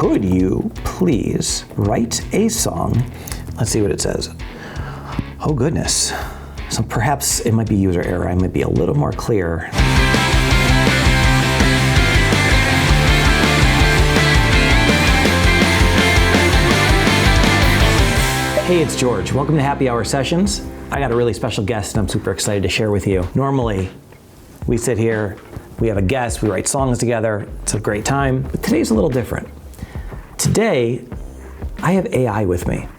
Could you please write a song? Let's see what it says. Oh goodness. So perhaps it might be user error. I might be a little more clear. Hey, it's George. Welcome to Happy Hour Sessions. I got a really special guest and I'm super excited to share with you. Normally, we sit here, we have a guest, we write songs together. It's a great time, but today's a little different. Today, I have AI with me.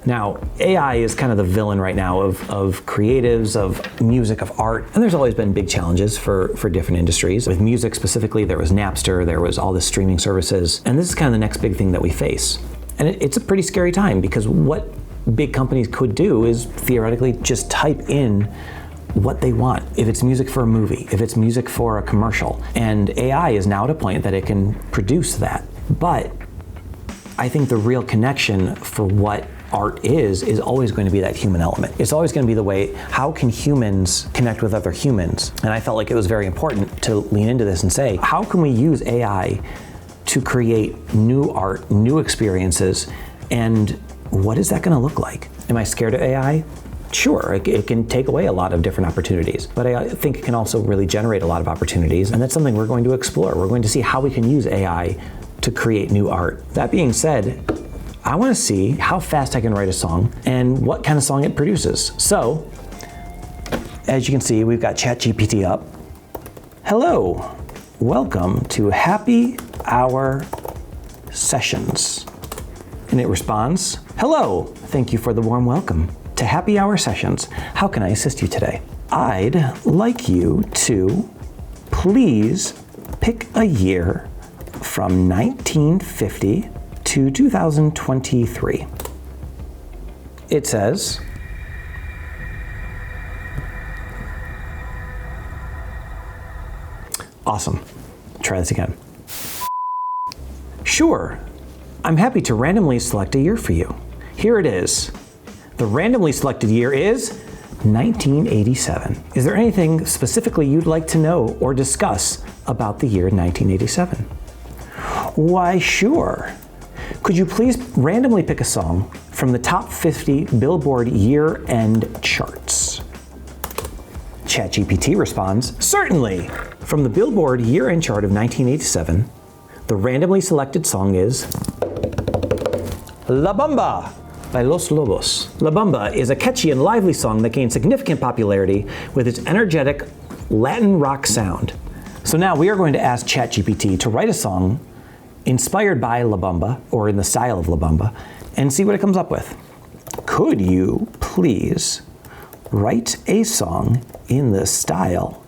Now, AI is kind of the villain right now of creatives, of music, of art, and there's always been big challenges for different industries. With music specifically, there was Napster, there was all the streaming services, and this is kind of the next big thing that we face. And it's a pretty scary time because what big companies could do is theoretically just type in what they want. If it's music for a movie, if it's music for a commercial, and AI is now at a point that it can produce that. But I think the real connection for what art is always going to be that human element. It's always going to be the way, how can humans connect with other humans? And I felt like it was very important to lean into this and say, how can we use AI to create new art, new experiences, and what is that going to look like? Am I scared of AI? Sure, it can take away a lot of different opportunities, but I think it can also really generate a lot of opportunities, and that's something we're going to explore. We're going to see how we can use AI to create new art. That being said, I want to see how fast I can write a song and what kind of song it produces. So, as you can see, we've got Chat GPT up. Hello, welcome to Happy Hour Sessions. And it responds, hello, thank you for the warm welcome to Happy Hour Sessions. How can I assist you today? I'd like you to please pick a year from 1950 to 2023. It says, awesome. Try this again. Sure. I'm happy to randomly select a year for you. Here it is. The randomly selected year is 1987. Is there anything specifically you'd like to know or discuss about the year 1987? Why, sure. Could you please randomly pick a song from the top 50 Billboard year-end charts? ChatGPT responds, certainly. From the Billboard year-end chart of 1987, the randomly selected song is La Bamba by Los Lobos. La Bamba is a catchy and lively song that gained significant popularity with its energetic Latin rock sound. So now we are going to ask ChatGPT to write a song inspired by La Bamba, or in the style of La Bamba, and see what it comes up with. Could you please write a song in the style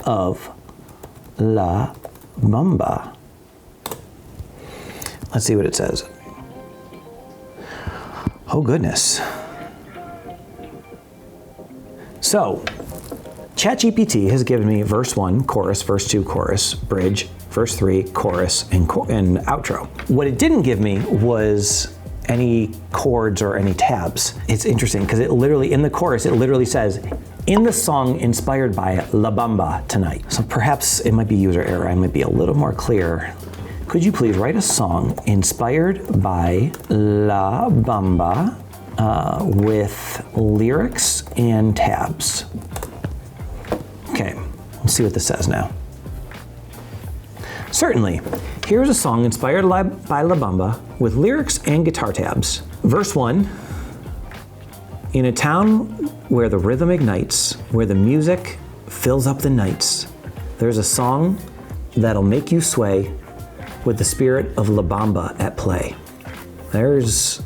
of La Bamba? Let's see what it says. Oh goodness. So, ChatGPT has given me verse 1, chorus, verse 2, chorus, bridge, verse 3, chorus, and outro. What it didn't give me was any chords or any tabs. It's interesting because it literally, in the chorus, it literally says, in the song inspired by La Bamba tonight. So perhaps it might be user error. I might be a little more clear. Could you please write a song inspired by La Bamba with lyrics and tabs? Okay, let's see what this says now. Certainly, here's a song inspired by La Bamba with lyrics and guitar tabs. Verse 1, in a town where the rhythm ignites, where the music fills up the nights, there's a song that'll make you sway with the spirit of La Bamba at play. There's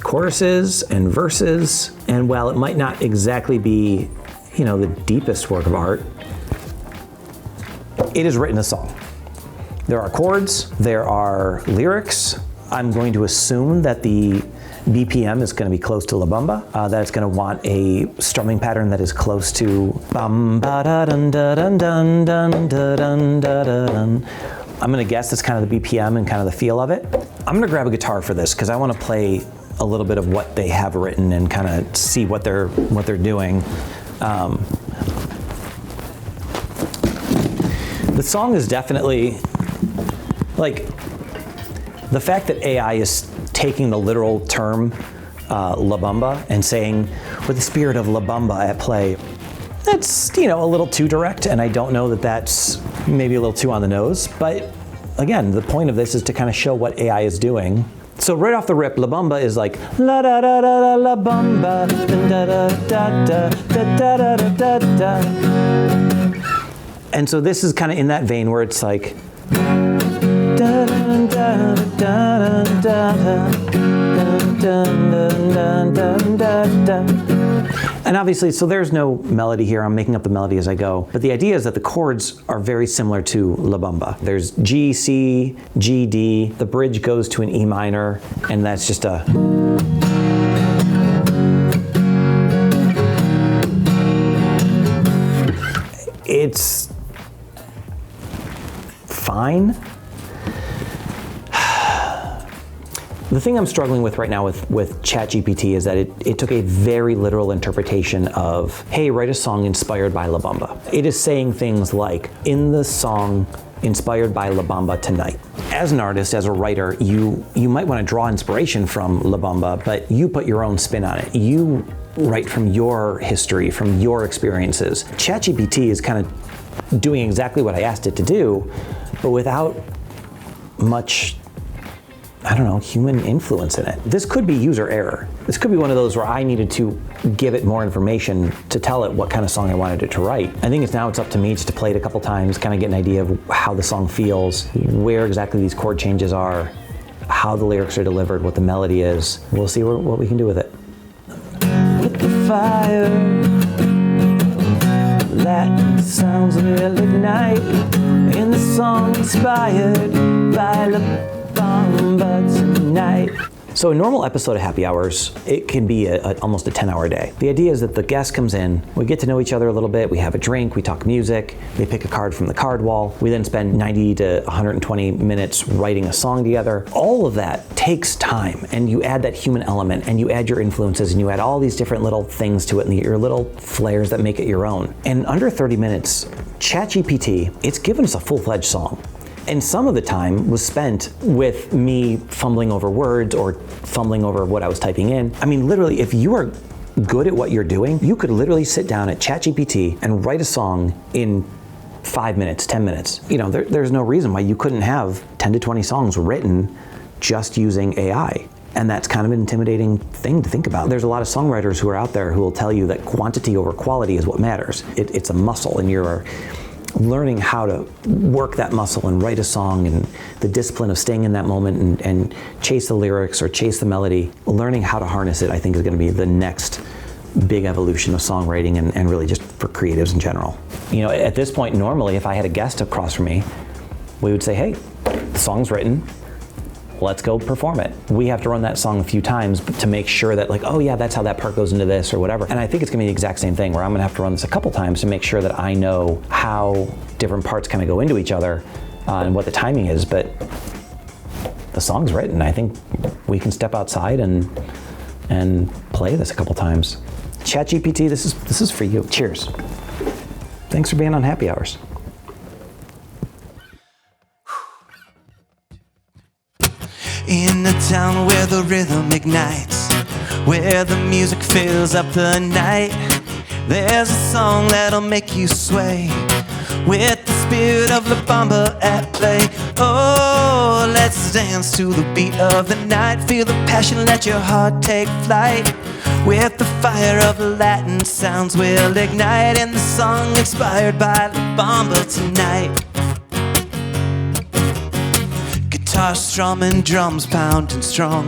choruses and verses, and while it might not exactly be, the deepest work of art, it has written a song. There are chords, there are lyrics. I'm going to assume that the BPM is going to be close to La Bamba, that it's going to want a strumming pattern that is close to bum ba da dun da dun dun dun da dun da da dun. I'm going to guess that's kind of the BPM and kind of the feel of it. I'm going to grab a guitar for this because I want to play a little bit of what they have written and kind of see what they're doing. The song is definitely like The fact that AI is taking the literal term La Bamba and saying, with the spirit of La Bamba at play, that's, a little too direct, and I don't know that that's maybe a little too on the nose. But again, the point of this is to kind of show what AI is doing. So right off the rip, La Bamba is like la da da da da la Bamba da da da da da da da da da. And so this is kind of in that vein where it's like da da da da da da. And obviously, so there's no melody here. I'm making up the melody as I go. But the idea is that the chords are very similar to La Bamba. There's G, C, G, D. The bridge goes to an E minor, and that's just a... It's fine. The thing I'm struggling with right now with Chat GPT is that it took a very literal interpretation of, hey, write a song inspired by La Bamba. It is saying things like, in the song inspired by La Bamba tonight. As an artist, as a writer, you might want to draw inspiration from La Bamba, but you put your own spin on it. You write from your history, from your experiences. Chat GPT is kind of doing exactly what I asked it to do, but without much, I don't know, human influence in it. This could be user error. This could be one of those where I needed to give it more information to tell it what kind of song I wanted it to write. I think it's up to me just to play it a couple times, kind of get an idea of how the song feels, where exactly these chord changes are, how the lyrics are delivered, what the melody is. We'll see what we can do with it. With the fire, that sounds will ignite in the song inspired by La Bamba tonight. So a normal episode of Happy Hours, it can be almost a 10-hour day. The idea is that the guest comes in, we get to know each other a little bit, we have a drink, we talk music, they pick a card from the card wall, we then spend 90 to 120 minutes writing a song together. All of that takes time, and you add that human element, and you add your influences, and you add all these different little things to it, and your little flares that make it your own. And under 30 minutes, ChatGPT, it's given us a full-fledged song. And some of the time was spent with me fumbling over words or fumbling over what I was typing in. I mean, literally, if you are good at what you're doing, you could literally sit down at ChatGPT and write a song in 5 minutes, 10 minutes. There's no reason why you couldn't have 10 to 20 songs written just using AI. And that's kind of an intimidating thing to think about. There's a lot of songwriters who are out there who will tell you that quantity over quality is what matters. It's a muscle, and you're learning how to work that muscle and write a song, and the discipline of staying in that moment and chase the lyrics or chase the melody. Learning how to harness it, I think, is going to be the next big evolution of songwriting and really just for creatives in general. At this point, normally, if I had a guest across from me, we would say, hey, the song's written, let's go perform it. We have to run that song a few times to make sure that, like, oh yeah, that's how that part goes into this or whatever. And I think it's gonna be the exact same thing, where I'm gonna have to run this a couple times to make sure that I know how different parts kind of go into each other and what the timing is. But the song's written. I think we can step outside and play this a couple times. ChatGPT, this is for you. Cheers. Thanks for being on Happy Hours. In a town where the rhythm ignites, where the music fills up the night, there's a song that'll make you sway, with the spirit of La Bamba at play. Oh, let's dance to the beat of the night, feel the passion, let your heart take flight. With the fire of Latin sounds will ignite, in the song inspired by La Bamba tonight. Guitar strumming, drums pounding strong,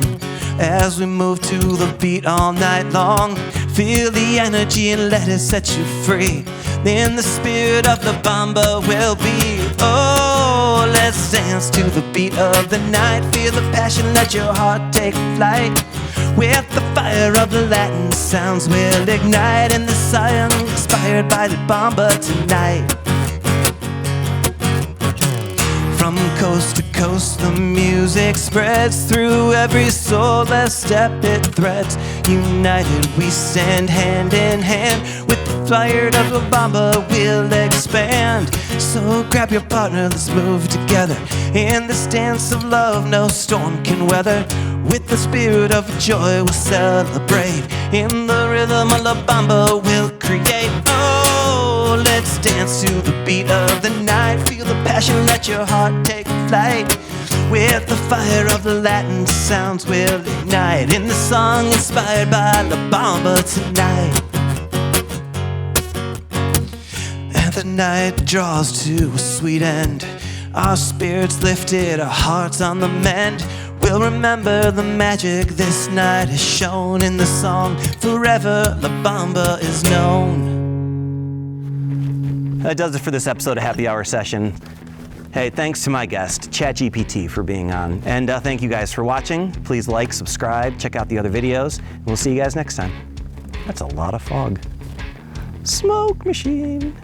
as we move to the beat all night long. Feel the energy and let it set you free. In the spirit of La Bamba will be. Oh, let's dance to the beat of the night, feel the passion, let your heart take flight. With the fire of the Latin sounds will ignite, in the song inspired by La Bamba tonight. From coast to coast, the music spreads through every soul as step it threads. United we stand hand in hand, with the fire of La Bamba we'll expand. So grab your partner, let's move together in this dance of love no storm can weather. With the spirit of joy we'll celebrate. In the rhythm of La Bamba we'll create. Oh, let's dance to the beat of the night. Feel the passion, let your heart take flight. With the fire of the Latin sounds we'll ignite. In the song inspired by La Bamba tonight. And the night draws to a sweet end. Our spirits lifted, our hearts on the mend. We'll remember the magic this night has shown. In the song forever La Bamba is known. That does it for this episode of Happy Hour Session. Hey, thanks to my guest, Chat GPT, for being on. And thank you guys for watching. Please like, subscribe, check out the other videos. And we'll see you guys next time. That's a lot of fog. Smoke machine.